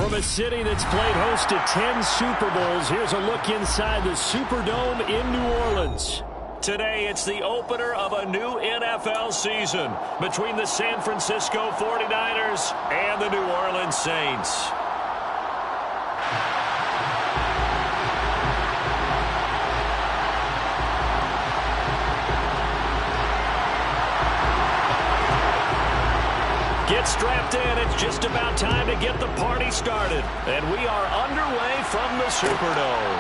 From a city that's played host to 10 Super Bowls, here's a look inside the Superdome in New Orleans. Today, it's the opener of a new NFL season between the San Francisco 49ers and the New Orleans Saints. Get strapped in. It's just about time to get the party started. And we are underway from the Superdome.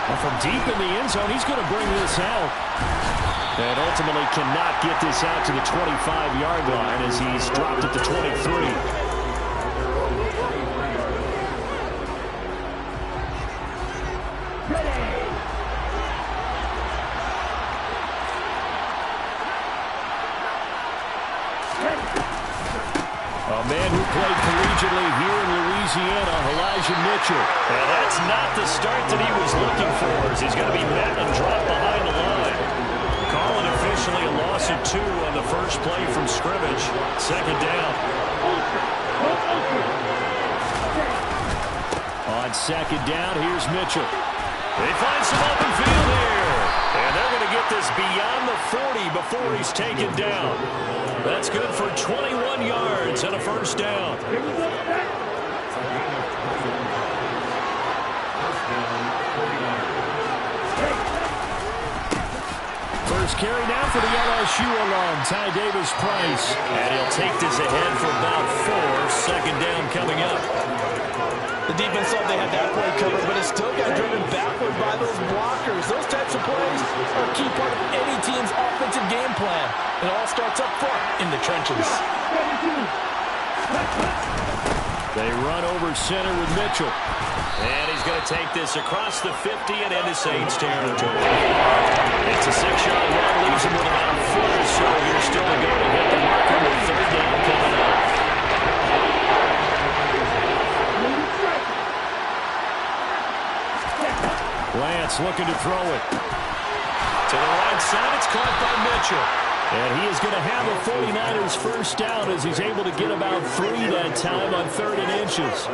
And from deep in the end zone, he's going to bring this out. And ultimately cannot get this out to the 25-yard line as he's dropped at the 23. A man who played collegiately here in Louisiana, Elijah Mitchell. And that's not the start that he was looking for, as he's going to be met and dropped behind the line. Calling officially a loss of 2 on the first play from scrimmage. Second down. On second down, here's Mitchell. They find some open field here. And they're going to get this beyond the 40 before he's taken down. That's good for 21 yards and a first down. First carry now for the LSU alum, Ty Davis-Price. And he'll take this ahead for about 4. Second down coming up. The defense thought they had that play covered, but it still got driven backward by those blockers. Those types of plays are a key part of any team's offensive game plan. It all starts up front in the trenches. They run over center with Mitchell. And he's going to take this across the 50 and into Saints territory. It's a 6-yard run, leaves him with about a foot or so here still to go to hit the marker with third down coming up. Lance looking to throw it. To the right side, it's caught by Mitchell. And he is going to have a 49ers first down as he's able to get about 3 that time on 3rd and inches.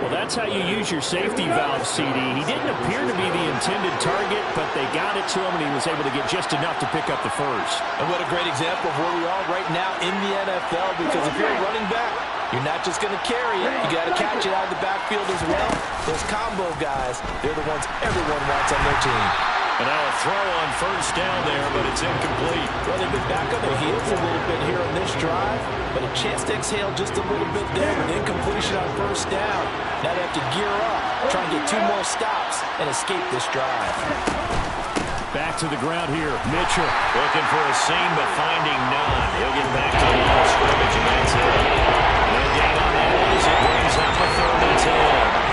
Well, that's how you use your safety valve, CD. He didn't appear to be the intended target, but they got it to him, and he was able to get just enough to pick up the first. And what a great example of where we are right now in the NFL, because if you're a running back, you're not just going to carry it. You got to catch it out of the backfield as well. Those combo guys, they're the ones everyone wants on their team. And now a throw on first down there, but it's incomplete. Well, they've been back on their heels a little bit here on this drive, but a chance to exhale just a little bit there with incompletion on first down. Now they have to gear up, try and get 2 more stops and escape this drive. Back to the ground here. Mitchell looking for a seam, but finding none. He'll get back to the line of scrimmage, and that's it. No gain on that one as it brings up a 3rd and 10.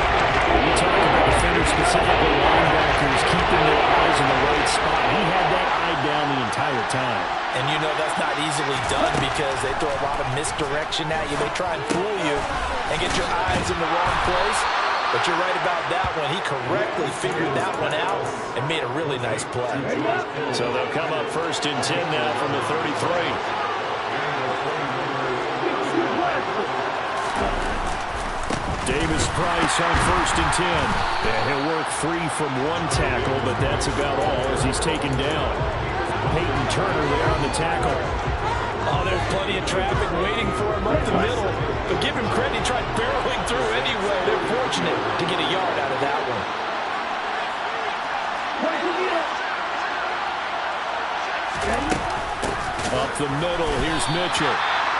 When you talk about defenders, specifically linebackers, keeping their eyes in the right spot, he had that eye down the entire time. And you know that's not easily done because they throw a lot of misdirection at you. They try and fool you and get your eyes in the wrong place. But you're right about that one. He correctly figured that one out and made a really nice play. So they'll come up 1st and 10 now from the 33. Davis-Price on 1st and 10. And he'll work free from 1 tackle, but that's about all as he's taken down. Peyton Turner there on the tackle. Oh, there's plenty of traffic waiting for him up the middle. But give him credit, he tried barreling through anyway. They're fortunate to get a yard out of that one. Up the middle, here's Mitchell.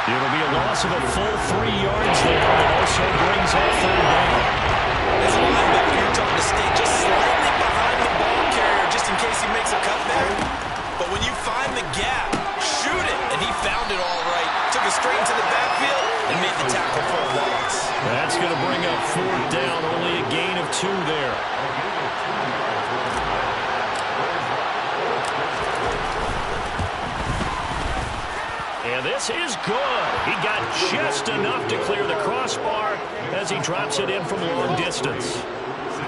It'll be a loss of a full 3 yards there, and it also brings up 3rd down. As a linebacker, you're told to stay just slightly behind the ball carrier just in case he makes a cutback. But when you find the gap, shoot it. And he found it all right. Took it straight into the backfield and made the tackle for a loss. That's going to bring up 4th down, only a gain of 2 there. And this is good. He got just enough to clear the crossbar as he drops it in from long distance.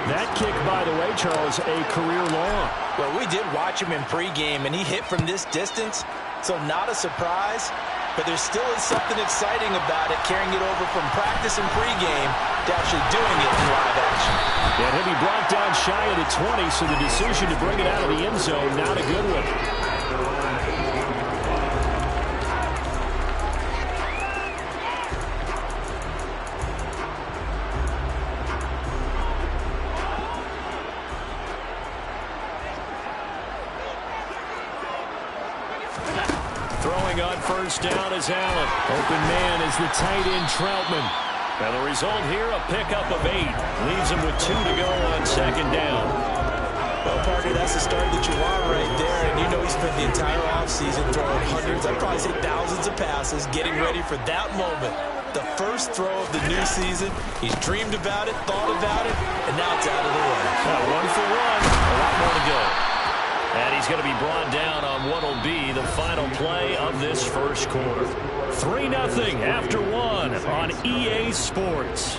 That kick, by the way, Charles, a career long. Well, we did watch him in pregame, and he hit from this distance, so not a surprise. but there still is something exciting about it, carrying it over from practice and pregame to actually doing it in live action. And he'll be brought down shy of the 20, so the decision to bring it out of the end zone, not a good one. Throwing on first down is Allen. Open man is the tight end Troutman. And the result here, a pickup of 8. Leaves him with 2 to go on second down. Well, Parker, that's the start that you want right there. And you know he spent the entire offseason throwing hundreds, I'd probably say thousands of passes, getting ready for that moment. The first throw of the new season. He's dreamed about it, thought about it, and now it's out of the way. 1 for 1. A lot more to go. And he's going to be brought down on what will be the final play of this first quarter. 3-0 after 1 on EA Sports.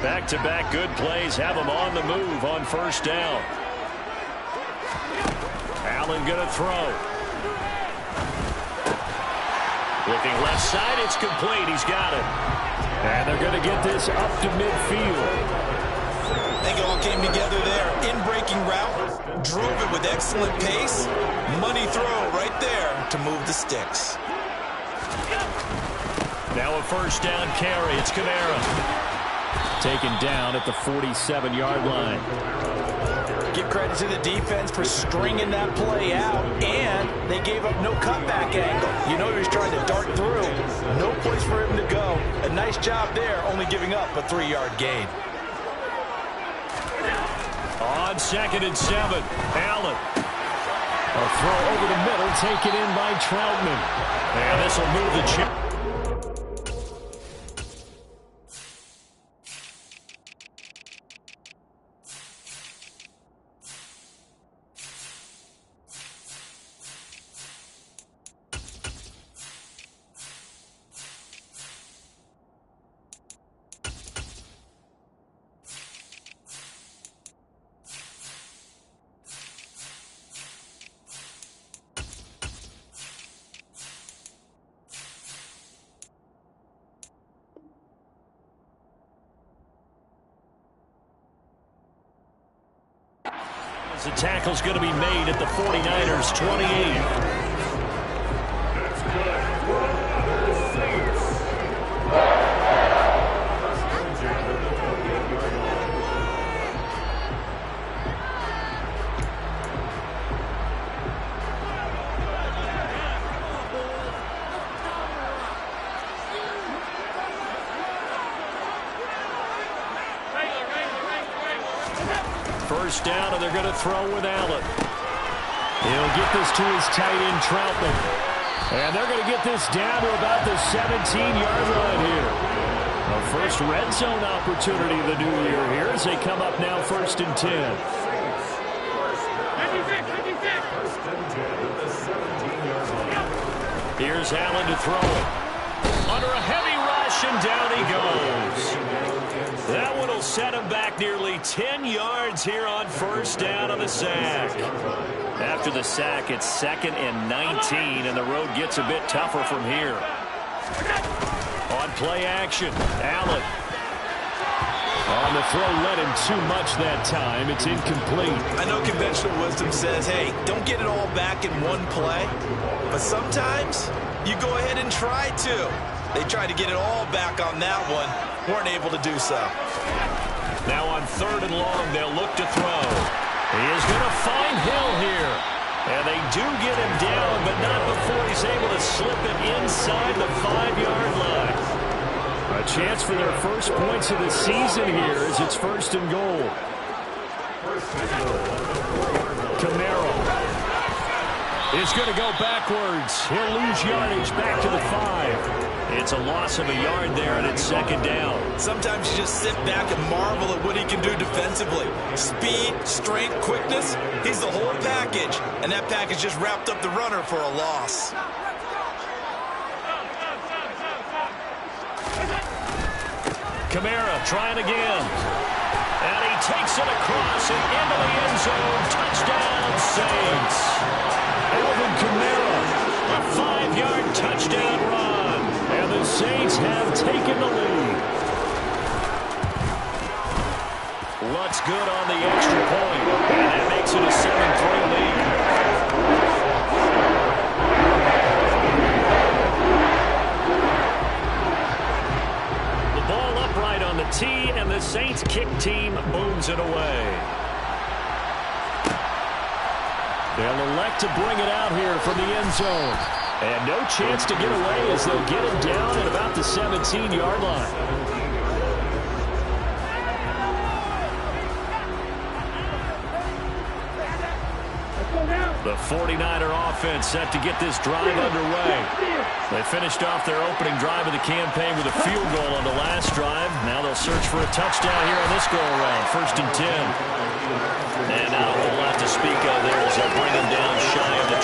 Back-to-back good plays have him on the move on first down. Allen going to throw. Looking left side, it's complete. He's got it. And they're going to get this up to midfield. I think it all came together there. In-breaking route, drove it with excellent pace. Money throw right there to move the sticks. Now a first down carry. It's Kamara. Taken down at the 47-yard line. Give credit to the defense for stringing that play out, and they gave up no cutback angle. You know he was trying to dart through. No place for him to go. A nice job there, only giving up a 3-yard gain. On 2nd and 7, Allen. A throw over the middle, taken in by Troutman. And this will move the chip. The tackle's going to be made at the 49ers' 28. First down, and they're going to throw with Allen. He'll get this to his tight end, Troutman. And they're going to get this down to about the 17-yard line here. A first red zone opportunity of the new year here as they come up now 1st and 10. Here's Allen to throw it. Under a heavy rush, and down he goes. That one will set him back nearly 10 yards here on first down on the sack. After the sack, it's 2nd and 19, and the road gets a bit tougher from here. On play action, Allen. On the throw, led him too much that time. It's incomplete. I know conventional wisdom says, hey, don't get it all back in one play. But sometimes you go ahead and try to. They tried to get it all back on that one. Weren't able to do so. Now on 3rd and long, they'll look to throw. He is going to find Hill here. And they do get him down, but not before he's able to slip it inside the 5-yard line. A chance for their first points of the season here as it's 1st and goal. Kamara is going to go backwards. He'll lose yardage back to the 5. It's a loss of a yard there, and it's 2nd down. Sometimes you just sit back and marvel at what he can do defensively. Speed, strength, quickness, he's the whole package. And that package just wrapped up the runner for a loss. Kamara trying again. it across and into the end zone. Touchdown, Saints. Alvin Kamara, a 5-yard touchdown run. And the Saints have taken the lead. Lutz good on the extra point. And that makes it a 7-3 lead. Upright on the tee, and the Saints kick team booms it away. They'll elect to bring it out here from the end zone. And no chance to get away as they'll get him down at about the 17-yard line. The 49er offense set to get this drive underway. They finished off their opening drive of the campaign with a field goal on the last drive. Now they'll search for a touchdown here on this go-around. 1st and 10. And not a whole lot to speak of there as they bring them down shy of the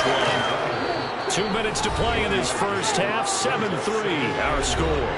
20. 2 minutes to play in this first half. 7-3 our score.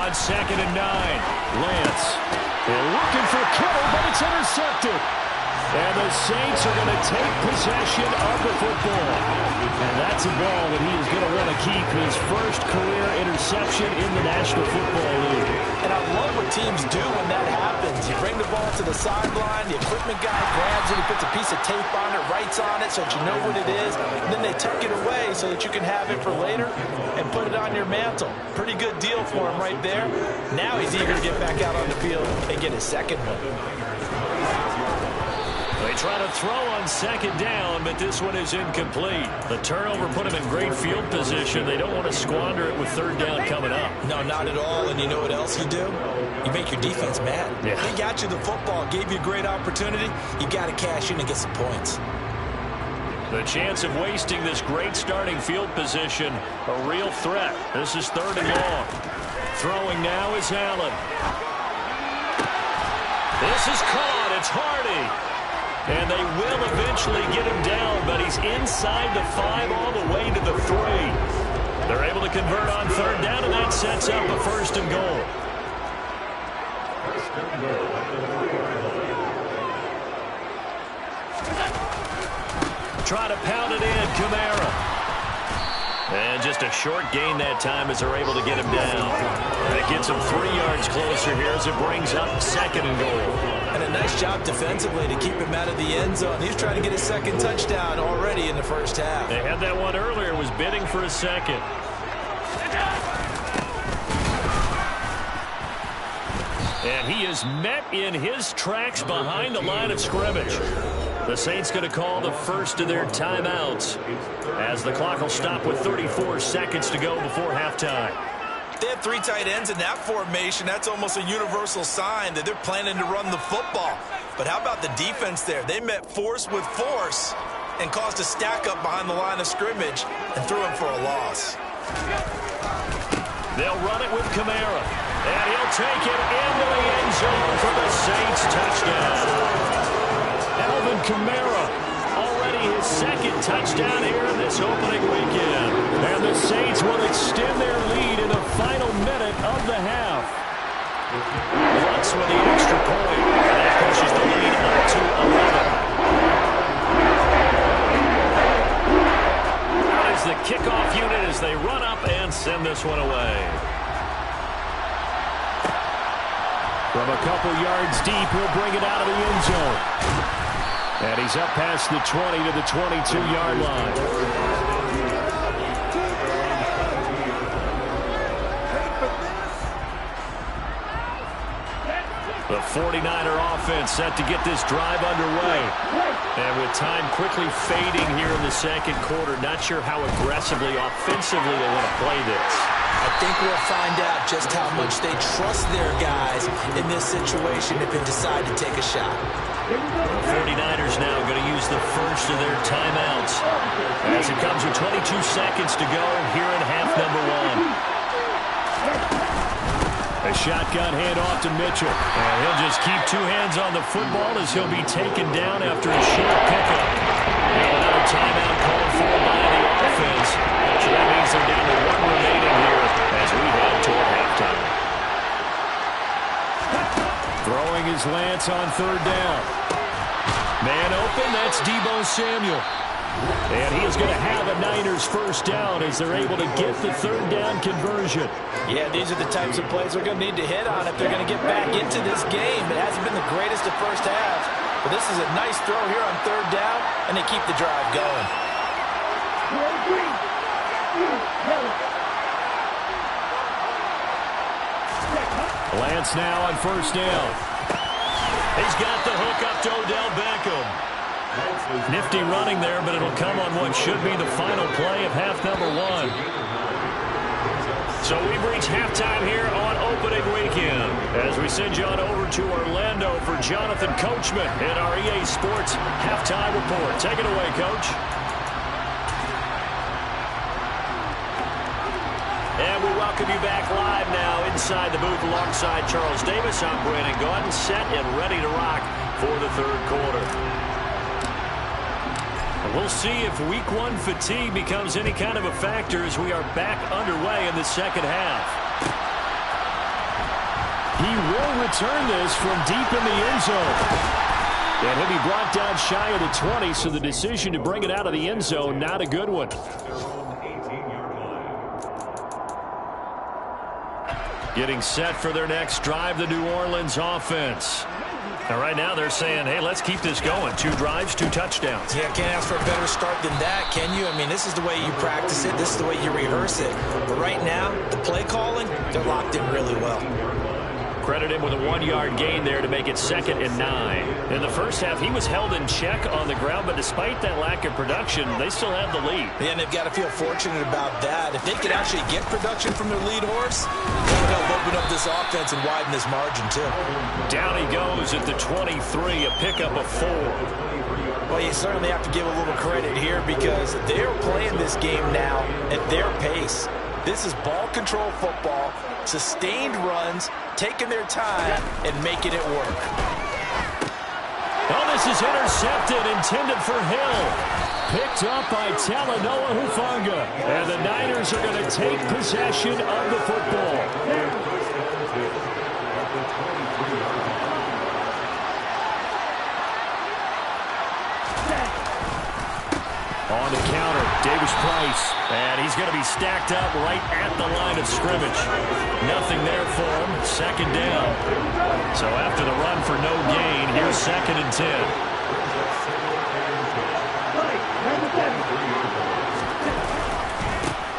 On 2nd and 9, Lance. They're looking for Kittle, but it's intercepted. And the Saints are going to take possession of the football. And that's a ball that he is going to want to keep, his first career interception in the National Football League. And I love what teams do when that happens. You bring the ball to the sideline, the equipment guy grabs it, he puts a piece of tape on it, writes on it so that you know what it is, and then they tuck it away so that you can have it for later and put it on your mantle. Pretty good deal for him right there. Now he's eager to get back out on the field and get his second one. They try to throw on 2nd down, but this one is incomplete. The turnover put him in great field position. They don't want to squander it with 3rd down coming up. No, not at all. And you know what else you do? You make your defense mad. Yeah. They got you the football, gave you a great opportunity. You got to cash in and get some points. The chance of wasting this great starting field position, a real threat. This is 3rd and long. Throwing now is Allen. This is caught. It's Hardy. And they will eventually get him down, but he's inside the 5 all the way to the 3. They're able to convert on 3rd down, and that sets up a 1st and goal. Try to pound it in, Kamara. And just a short gain that time as they're able to get him down. That gets him 3 yards closer here as it brings up 2nd and goal. And a nice job defensively to keep him out of the end zone. He's trying to get his 2nd touchdown already in the first half. They had that one earlier, was bidding for a 2nd. And he is met in his tracks behind the line of scrimmage. The Saints going to call the first of their timeouts as the clock will stop with 34 seconds to go before halftime. They have 3 tight ends in that formation. That's almost a universal sign that they're planning to run the football. But how about the defense there? They met force with force and caused a stack up behind the line of scrimmage and threw him for a loss. They'll run it with Kamara. And he'll take it into the end zone for the Saints touchdown. Alvin Kamara, already his 2nd touchdown here in this opening weekend. And the Saints will extend their lead in the final minute of the half. Lutz with the extra point. And that pushes the lead up to 11. That is the kickoff unit as they run up and send this one away. From a couple yards deep, he'll bring it out of the end zone. And he's up past the 20 to the 22-yard line. The 49er offense set to get this drive underway. And with time quickly fading here in the 2nd quarter, not sure how aggressively, offensively they want to play this. I think we'll find out just how much they trust their guys in this situation if they decide to take a shot. The 49ers now going to use the first of their timeouts as it comes with 22 seconds to go here in half number one. A shotgun handoff to Mitchell. And he'll just keep two hands on the football as he'll be taken down after a short pickup. Now another timeout called for by the offense. So that means they're down to one remaining here as we head toward halftime. Throwing his Lance on third down. Man open, that's Deebo Samuel. And he is going to have a Niners first down as they're able to get the third down conversion. Yeah, these are the types of plays we're going to need to hit on if they're going to get back into this game. It hasn't been the greatest of first halves, but this is a nice throw here on third down, and they keep the drive going. Lance now on first down. He's got the hook up to Odell Beckham. Nifty running there, but it'll come on what should be the final play of half number one. So we've reached halftime here on opening weekend as we send you on over to Orlando for Jonathan Coachman in our EA Sports Halftime Report. Take it away, Coach. And we welcome you back live now inside the booth alongside Charles Davis. I'm Brandon Gaudin, set and ready to rock for the third quarter. We'll see if week one fatigue becomes any kind of a factor as we are back underway in the second half. He will return this from deep in the end zone. And he'll be brought down shy of the 20, so the decision to bring it out of the end zone, not a good one. Getting set for their next drive, the New Orleans offense. Now, right now, they're saying, hey, let's keep this going. 2 drives, 2 touchdowns. Yeah, can't ask for a better start than that, can you? I mean, this is the way you practice it. This is the way you rehearse it. But right now, the play calling, they're locked in really well. Credit him with a 1-yard gain there to make it 2nd and 9. In the first half, he was held in check on the ground, but despite that lack of production, they still have the lead. Yeah, and they've got to feel fortunate about that. If they could actually get production from their lead horse, they would help open up this offense and widen this margin, too. Down he goes at the 23, a pickup of 4. Well, you certainly have to give a little credit here because they're playing this game now at their pace. This is ball control football, sustained runs, taking their time, and making it work. Oh, this is intercepted, intended for Hill. Picked up by Talanoa Hufanga. And the Niners are going to take possession of the football. On the counter, Davis-Price. And he's going to be stacked up right at the line of scrimmage. Nothing there for him. 2nd down. So after the run for no gain, here's 2nd and 10.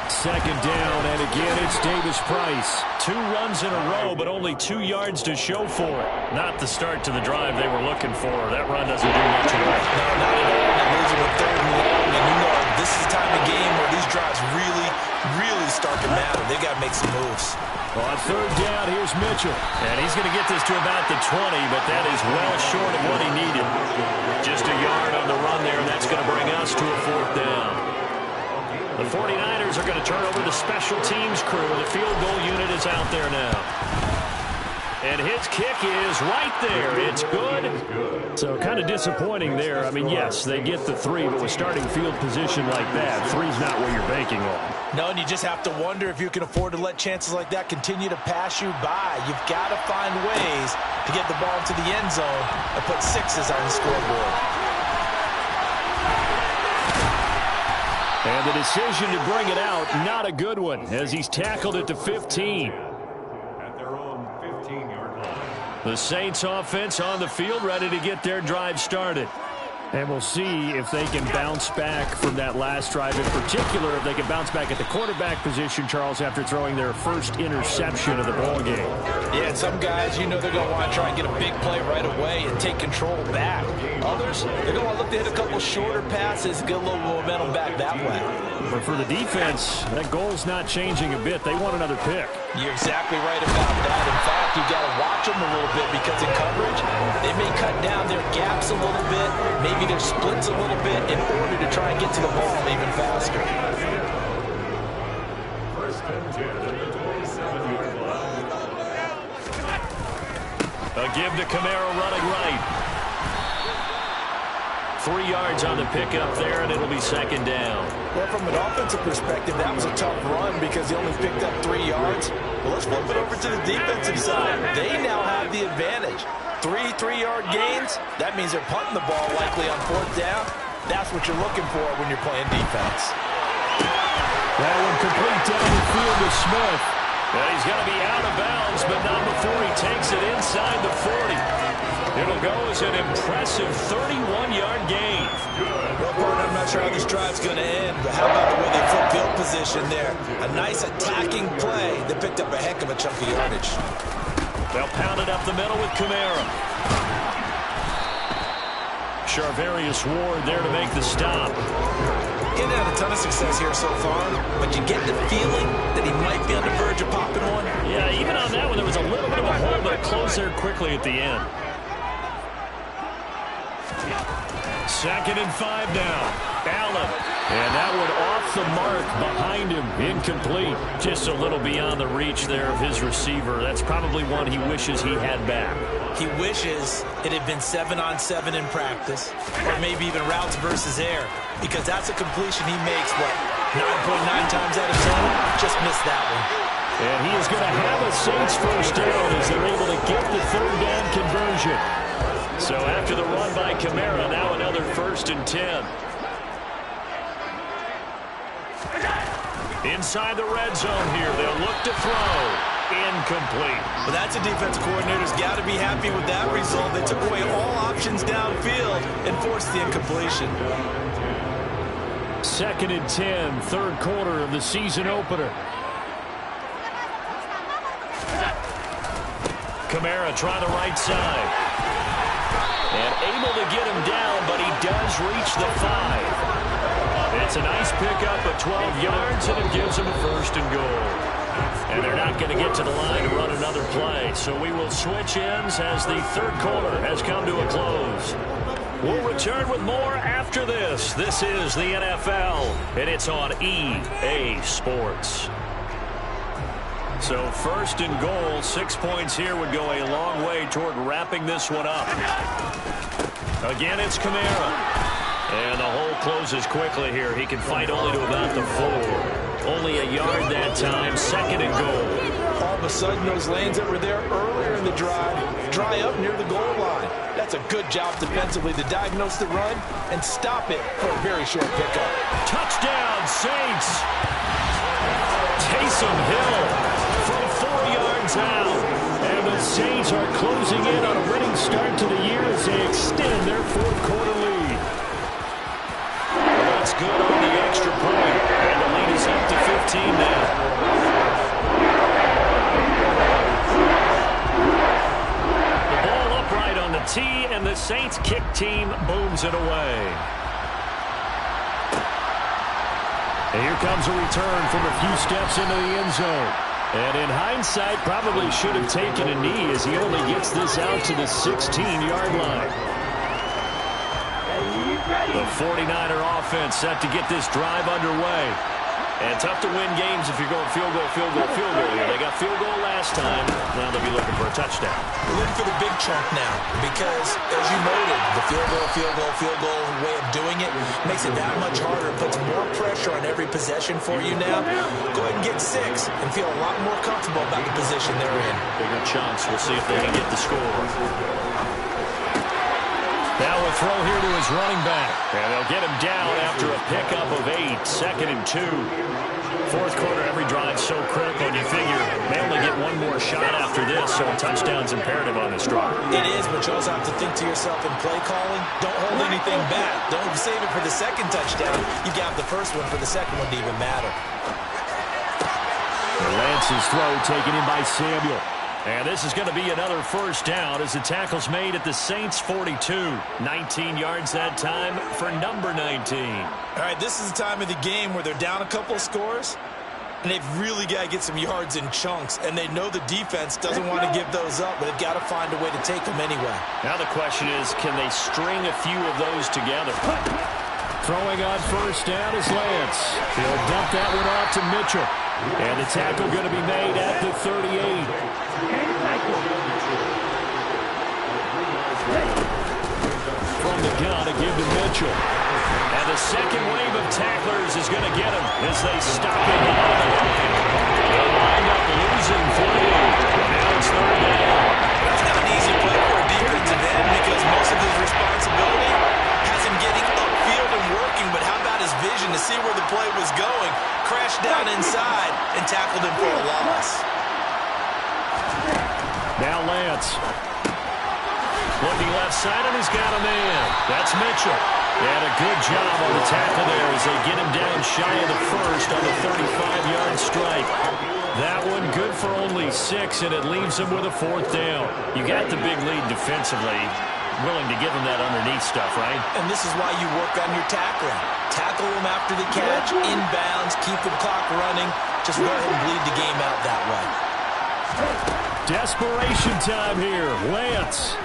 Second down, and again it's Davis-Price. 2 runs in a row, but only 2 yards to show for it. Not the start to the drive they were looking for. That run doesn't do much of it. No, not at all. They lose it with 3rd and long, and you know this is the time of game where these drives really start to matter. They got to make some moves. On 3rd down, here's Mitchell. And he's going to get this to about the 20, but that is well short of what he needed. Just a yard on the run there, and that's going to bring us to a 4th down. The 49ers are going to turn over the special teams crew. The field goal unit is out there now. And his kick is right there. It's good. So kind of disappointing there. I mean, yes, they get the 3, but with starting field position like that, 3's not what you're banking on. No, and you just have to wonder if you can afford to let chances like that continue to pass you by. You've got to find ways to get the ball into the end zone and put 6s on the scoreboard. And the decision to bring it out, not a good one, as he's tackled at the 15. At their own 15-yard line. The Saints offense on the field, ready to get their drive started. And we'll see if they can bounce back from that last drive. In particular, if they can bounce back at the quarterback position, Charles, after throwing their first interception of the ballgame. Yeah, and some guys, you know they're going to want to try and get a big play right away and take control back. Others, they're going to want to look to hit a couple shorter passes, get a little momentum back that way. But for the defense, that goal's not changing a bit. They want another pick. You're exactly right about that. In fact, you've got to watch them a little bit because in coverage, they may cut down their gaps a little bit, maybe their splits a little bit in order to try and get to the ball even faster. First and 10 at the 27-yard line. A give to Kamara running right. 3 yards on the pickup there, and it'll be second down. Well, from an offensive perspective, that was a tough run because he only picked up 3 yards. Well, let's flip it over to the defensive side. They now have the advantage. 3 3-yard gains, that means they're punting the ball likely on 4th down. That's what you're looking for when you're playing defense. That one complete down the field to Smith. And he's going to be out of bounds, but not before he takes it inside the 40. It'll go as an impressive 31-yard gain. Well, partner, I'm not sure how this drive's going to end, but how about the way they flip field position there? A nice attacking play that picked up a heck of a chunk of yardage. They'll pound it up the middle with Kamara. Charvarius Ward there to make the stop. He hasn't had a ton of success here so far, but you get the feeling that he might be on the verge of popping one. Yeah, even on that one, there was a little bit of a hole, but it closed there quickly at the end. 2nd and 5 now. Allen. And that one off the mark behind him. Incomplete. Just a little beyond the reach there of his receiver. That's probably one he wishes he had back. He wishes it had been 7-on-7 in practice, or maybe even routes versus air, because that's a completion he makes, 9.9 times out of 10? Just missed that one. And he is going to have a Saints first down as they're able to get the 3rd down conversion. So after the run by Kamara, now another 1st and 10. Inside the red zone here, they'll look to throw. Incomplete. Well, that's a defensive coordinator's got to be happy with that result. They took away all options downfield and forced the incompletion. 2nd and 10, 3rd quarter of the season opener. Kamara try the right side. And able to get him down, but he does reach the 5. It's a nice pickup of 12 yards, and it gives him a 1st and goal. And they're not going to get to the line to run another play. So we will switch ends as the 3rd quarter has come to a close. We'll return with more after this. This is the NFL, and it's on EA Sports. So 1st and goal, 6 points here would go a long way toward wrapping this one up. Again, it's Kamara. And the hole closes quickly here. He can fight only to about the 4. Only a yard that time. 2nd and goal. All of a sudden, those lanes that were there earlier in the drive dry up near the goal line. That's a good job defensively to diagnose the run and stop it for a very short pickup. Touchdown, Saints. Taysom Hill from 4 yards out. And the Saints are closing in on a winning start to the year as they extend their 4th quarter lead. That's good on the extra point. And the lead is up to 15 now. The ball upright on the tee, and the Saints kick team booms it away. And here comes a return from a few steps into the end zone. And in hindsight, probably should have taken a knee as he only gets this out to the 16-yard line. The 49er offense set to get this drive underway. And tough to win games if you're going field goal, field goal, field goal here. They got field goal last time. Now they'll be looking for a touchdown. We're looking for the big chunk now because, as you noted, the field goal way of doing it makes it that much harder. It puts more pressure on every possession for you now. Go ahead and get 6 and feel a lot more comfortable about the position they're in. Bigger chunks. We'll see if they can get the score. Now a throw here to his running back. And they'll get him down after a pickup of 8. 2nd and 2. 4th quarter, every drive so critical, and you figure they only get one more shot after this, so a touchdown's imperative on this drive. It is, but you also have to think to yourself in play calling, don't hold anything back. Don't save it for the 2nd touchdown. You got the 1st one for the 2nd one to even matter. Lance's throw taken in by Samuel. And this is going to be another first down as the tackle's made at the Saints' 42. 19 yards that time for number 19. All right, this is the time of the game where they're down a couple of scores, and they've really got to get some yards in chunks, and they know the defense doesn't want to give those up, but they've got to find a way to take them anyway. Now the question is, can they string a few of those together? Throwing on first down is Lance. He'll dump that one off to Mitchell. And the tackle going to be made at the 38. From the gun to give to Mitchell. And the second wave of tacklers is going to get him as they stop him behind the line. They'll wind up losing 3. Now it's third down. That's not an easy play for a defensive end because most of his responsibility has him getting upfield and working, but how about his vision to see where the play was going, crashed down inside, and tackled him for a loss. Now Lance. Looking left side, and he's got a man. That's Mitchell. And a good job on the tackle there as they get him down shy of the first on the 35-yard strike. That one good for only 6, and it leaves him with a fourth down. You got the big lead defensively. Willing to give him that underneath stuff, right? And this is why you work on your tackling. Tackle him after the catch, inbounds, keep the clock running. Just let him bleed the game out that way. Desperation time here. Lance.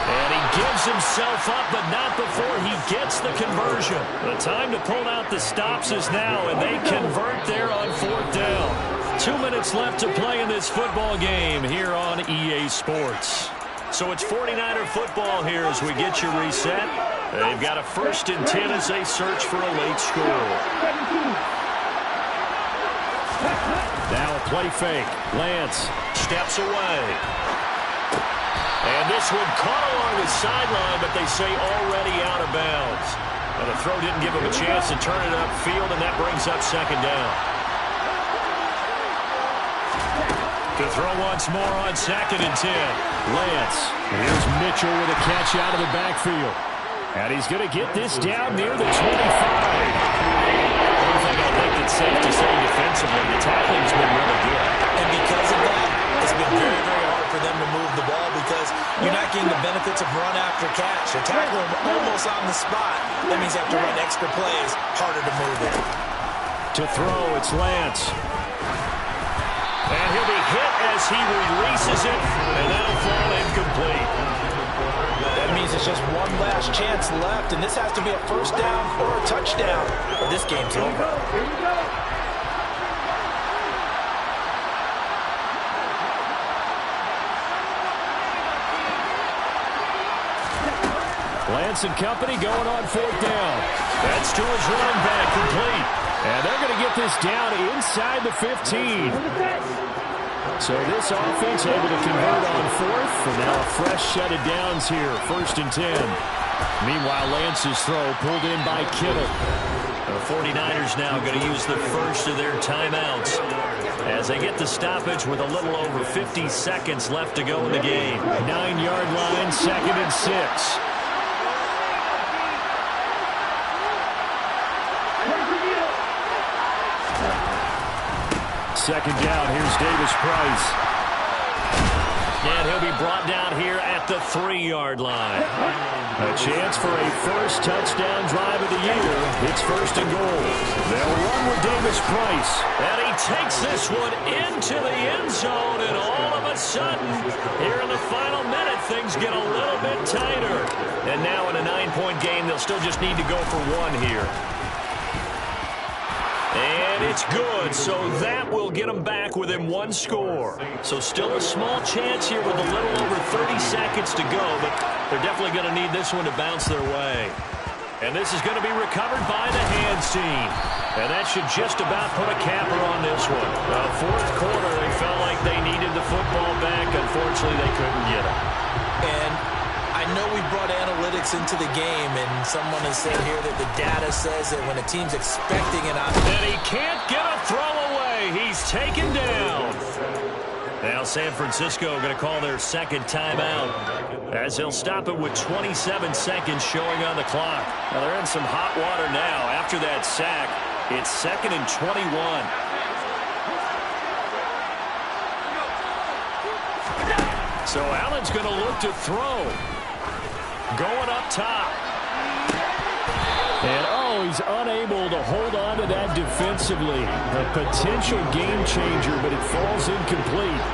And he gives himself up, but not before he gets the conversion. The time to pull out the stops is now, and they convert there on fourth down. 2 minutes left to play in this football game here on EA Sports. So it's 49er football here as we get you reset. They've got a 1st and 10 as they search for a late score. Now a play fake. Lance steps away. And this one caught along the sideline, but they say already out of bounds. And the throw didn't give him a chance to turn it upfield, and that brings up second down. To throw once more on 2nd and 10. Lance. Here's Mitchell with a catch out of the backfield. And he's going to get this down near the 25. One thing I think that's safe to say defensively, the tackling's been really good. And because of that, it's been very, very hard for them to move the ball because you're not getting the benefits of run after catch. You're tackling them almost on the spot. That means you have to run extra plays, harder to move it. To throw, it's Lance. And he'll be hit as he releases it, and that'll fall incomplete. That means it's just one last chance left, and this has to be a first down or a touchdown, or this game's over. Lance and company going on fourth down. That's to his running back, complete. And they're going to get this down inside the 15. So this offense able to convert on fourth. And now a fresh set of downs here, 1st and 10. Meanwhile, Lance's throw pulled in by Kittle. The 49ers now going to use the first of their timeouts as they get the stoppage with a little over 50 seconds left to go in the game. 9-yard line, 2nd and 6. Second down, here's Davis Price. And he'll be brought down here at the 3-yard line. A chance for a first touchdown drive of the year. It's 1st and goal. They'll run with Davis Price. And he takes this one into the end zone. And all of a sudden, here in the final minute, things get a little bit tighter. And now in a 9-point game, they'll still just need to go for 1 here. And it's good, so that will get them back within 1 score. So still a small chance here with a little over 30 seconds to go, but they're definitely going to need this one to bounce their way. And this is going to be recovered by the hands team. And that should just about put a capper on this one. Fourth quarter, they felt like they needed the football back. Unfortunately, they couldn't get it. And I know we brought analytics into the game, and someone has said here that the data says that when a team's expecting an and he can't get a throw away. He's taken down. Now San Francisco going to call their second timeout as they'll stop it with 27 seconds showing on the clock. Now they're in some hot water now. After that sack, it's 2nd and 21. So Allen's going to look to throw. Going up top. And, he's unable to hold on to that defensively. A potential game changer, but it falls incomplete.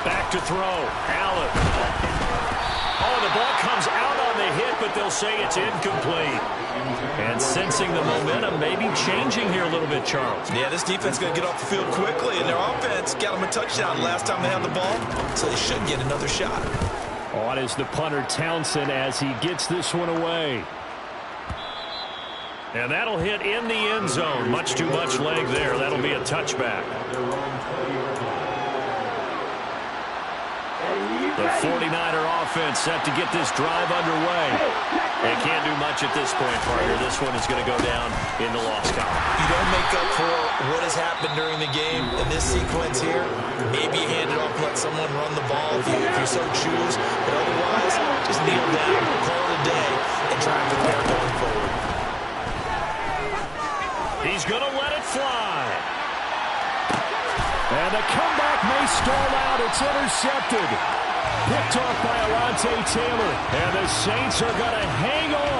Back to throw. Allen. The ball comes out on the hit, but they'll say it's incomplete. And sensing the momentum, maybe changing here a little bit, Charles. Yeah, this defense is going to get off the field quickly, and their offense got them a touchdown last time they had the ball, so they should get another shot. On is the punter, Townsend, as he gets this one away. And that'll hit in the end zone. Much too much leg there. That'll be a touchback. The 49er offense set to get this drive underway. They can't do much at this point, partner. This one is going to go down in the loss column. You don't make up for what has happened during the game in this sequence here. Maybe you hand it off, let someone run the ball if you so choose. But otherwise, just kneel down, call it a day, and try and prepare going forward. He's going to let it fly. And the comeback may stall out. It's intercepted. Picked off by Alontae Taylor. And the Saints are going to hang on.